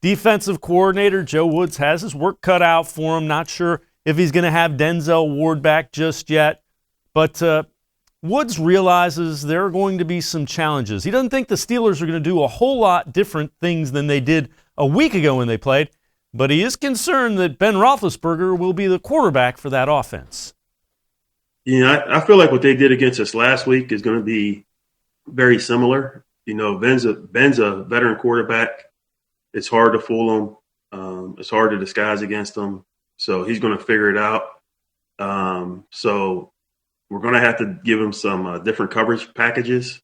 defensive coordinator Joe Woods has his work cut out for him. Not sure if he's going to have Denzel Ward back just yet. But Woods realizes there are going to be some challenges. He doesn't think the Steelers are going to do a whole lot different things than they did a week ago when they played. But he is concerned that Ben Roethlisberger will be the quarterback for that offense. Yeah, I feel like what they did against us last week is going to be very similar. Ben's a veteran quarterback. It's hard to fool him. It's hard to disguise against him. So he's going to figure it out. So we're going to have to give him some different coverage packages.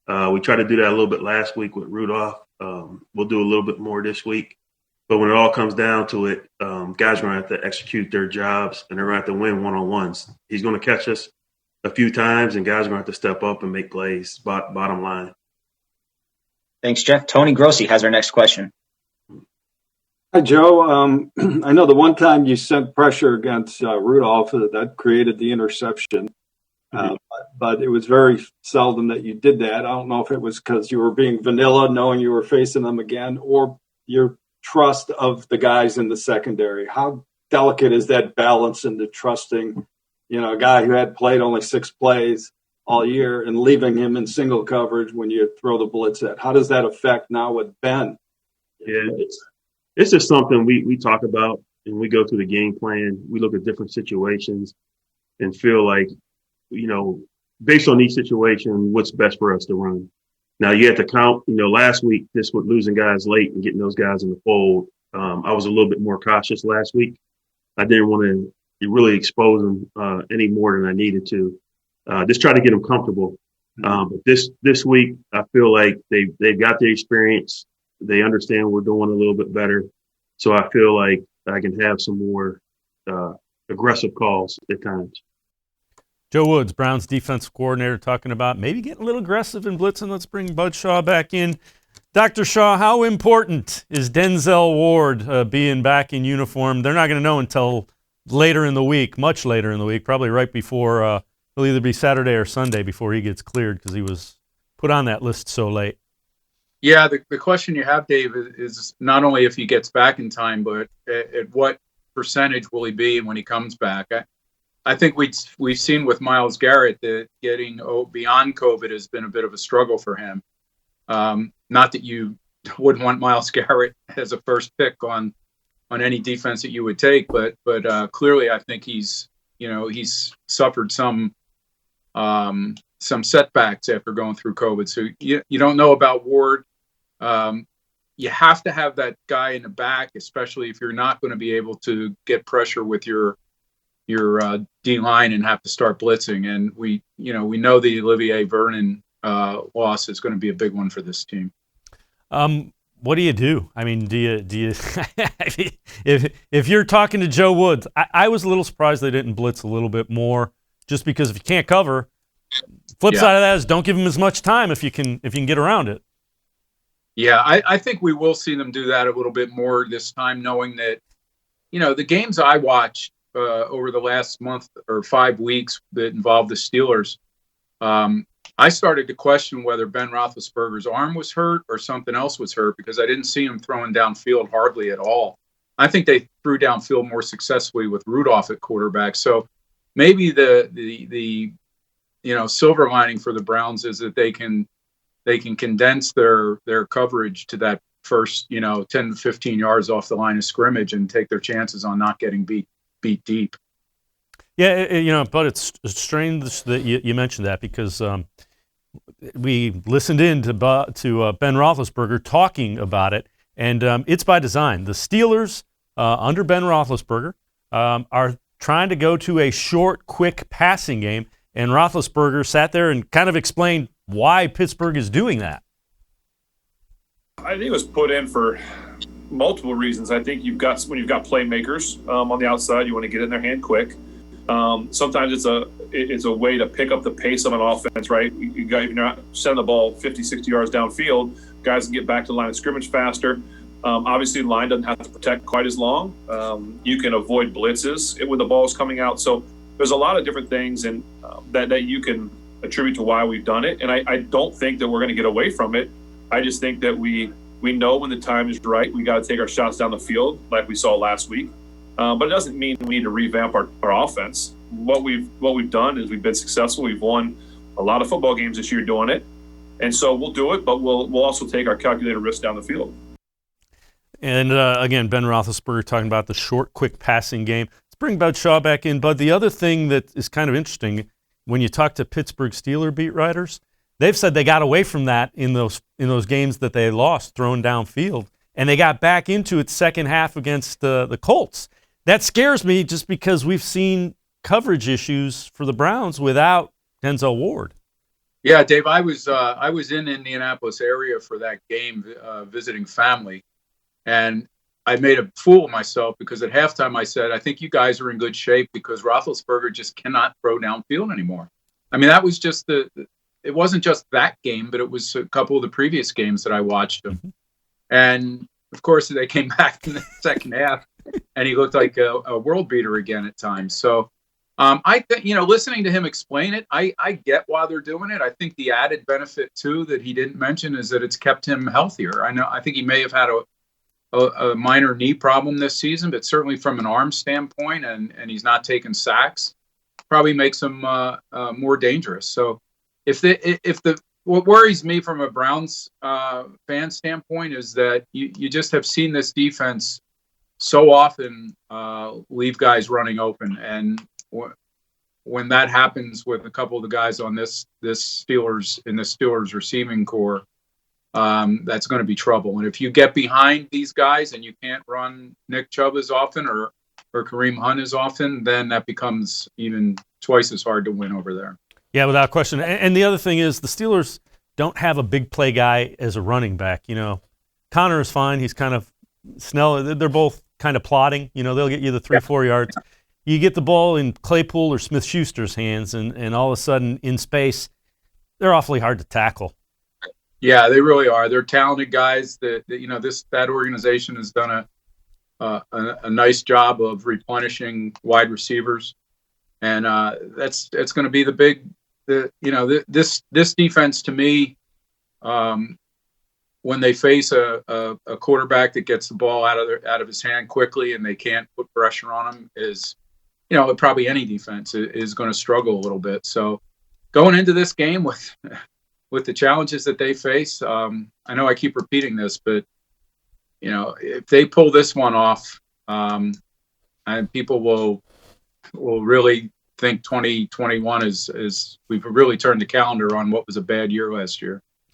We tried to do that a little bit last week with Rudolph. We'll do a little bit more this week. But when it all comes down to it, guys are going to have to execute their jobs, and they're going to have to win one-on-ones. He's going to catch us a few times, and guys are going to have to step up and make plays, bottom line. Thanks, Jeff. Tony Grossi has our next question. Hi, Joe. I know the one time you sent pressure against Rudolph, that created the interception. But it was very seldom that you did that. I don't know if it was because you were being vanilla, knowing you were facing them again, or your trust of the guys in the secondary. How delicate is that balance into trusting, a guy who had played only 6 plays all year and leaving him in single coverage when you throw the blitz at? How does that affect now with Ben? Yeah, it's just something we talk about, and we go through the game plan. We look at different situations and feel like, based on each situation, what's best for us to run. Now, you have to count, last week, just with losing guys late and getting those guys in the fold, I was a little bit more cautious last week. I didn't want to really expose them any more than I needed to. Just try to get them comfortable. But this week, I feel like they've got the experience. They understand we're doing a little bit better. So I feel like I can have some more aggressive calls at times. Joe Woods, Browns defensive coordinator, talking about maybe getting a little aggressive in blitzing. Let's bring Bud Shaw back in. Dr. Shaw, how important is Denzel Ward being back in uniform? They're not going to know until later in the week, much later in the week, probably right before, it'll either be Saturday or Sunday before he gets cleared because he was put on that list so late. Yeah, the question you have, Dave, is not only if he gets back in time, but at what percentage will he be when he comes back? I think we've seen with Myles Garrett that getting beyond COVID has been a bit of a struggle for him. Not that you wouldn't want Myles Garrett as a first pick on any defense that you would take, but clearly I think he's suffered some setbacks after going through COVID. So you don't know about Ward. You have to have that guy in the back, especially if you're not going to be able to get pressure with your D line and have to start blitzing. And we know the Olivier Vernon loss is going to be a big one for this team. What do you do? I mean, do you if you're talking to Joe Woods, I was a little surprised they didn't blitz a little bit more, just because if you can't cover, flip side of that is don't give him as much time if you can get around it. Yeah, I think we will see them do that a little bit more this time, knowing that, the games I watched over the last month or 5 weeks that involved the Steelers, I started to question whether Ben Roethlisberger's arm was hurt or something else was hurt, because I didn't see him throwing downfield hardly at all. I think they threw downfield more successfully with Rudolph at quarterback. So maybe the silver lining for the Browns is that they can condense their coverage to that first 10 to 15 yards off the line of scrimmage and take their chances on not getting beat deep. Yeah, but it's strange that you mentioned that, because we listened in to Ben Roethlisberger talking about it, and it's by design. The Steelers, under Ben Roethlisberger, are trying to go to a short, quick passing game, and Roethlisberger sat there and kind of explained why Pittsburgh is doing that. I think it was put in for multiple reasons. I think when you've got playmakers on the outside, you want to get in their hand quick. Sometimes it's a way to pick up the pace of an offense, right? You're not sending the ball 50, 60 yards downfield. Guys can get back to the line of scrimmage faster. Obviously, the line doesn't have to protect quite as long. You can avoid blitzes when the ball is coming out. So there's a lot of different things and that you can attribute to why we've done it. And I don't think that we're going to get away from it. I just think that we We know when the time is right, we got to take our shots down the field like we saw last week. But it doesn't mean we need to revamp our offense. What we've done is we've been successful. We've won a lot of football games this year doing it. And so we'll do it, but we'll also take our calculated risk down the field. And again, Ben Roethlisberger talking about the short, quick passing game. Let's bring Bud Shaw back in. Bud, the other thing that is kind of interesting, when you talk to Pittsburgh Steelers beat writers, they've said they got away from that in those games that they lost, thrown downfield, and they got back into it second half against the Colts. That scares me just because we've seen coverage issues for the Browns without Denzel Ward. Yeah, Dave, I was in Indianapolis area for that game, visiting family, and I made a fool of myself because at halftime I said, I think you guys are in good shape because Roethlisberger just cannot throw downfield anymore. I mean, that was just it wasn't just that game, but it was a couple of the previous games that I watched him. Mm-hmm. And of course, they came back in the second half and he looked like a world beater again at times. So I think, listening to him explain it, I get why they're doing it. I think the added benefit too that he didn't mention is that it's kept him healthier. I think he may have had a minor knee problem this season, but certainly from an arm standpoint, and he's not taking sacks, probably makes him more dangerous. So what worries me from a Browns fan standpoint is that you just have seen this defense so often leave guys running open, and when that happens with a couple of the guys on this Steelers receiving core, that's going to be trouble. And if you get behind these guys and you can't run Nick Chubb as often or Kareem Hunt as often, then that becomes even twice as hard to win over there. Yeah, without question. And the other thing is the Steelers don't have a big play guy as a running back. Connor is fine. He's kind of Snell. They're both kind of plodding. They'll get you the 3-4 yards. You get the ball in Claypool or Smith-Schuster's hands, and all of a sudden in space, they're awfully hard to tackle. Yeah, they really are. They're talented guys. That organization has done a nice job of replenishing wide receivers, and it's going to be this defense to me. When they face a quarterback that gets the ball out of his hand quickly and they can't put pressure on him is, probably any defense is going to struggle a little bit. So going into this game with the challenges that they face, I know I keep repeating this, but if they pull this one off, and people will really think 2021 is we've really turned the calendar on what was a bad year last year.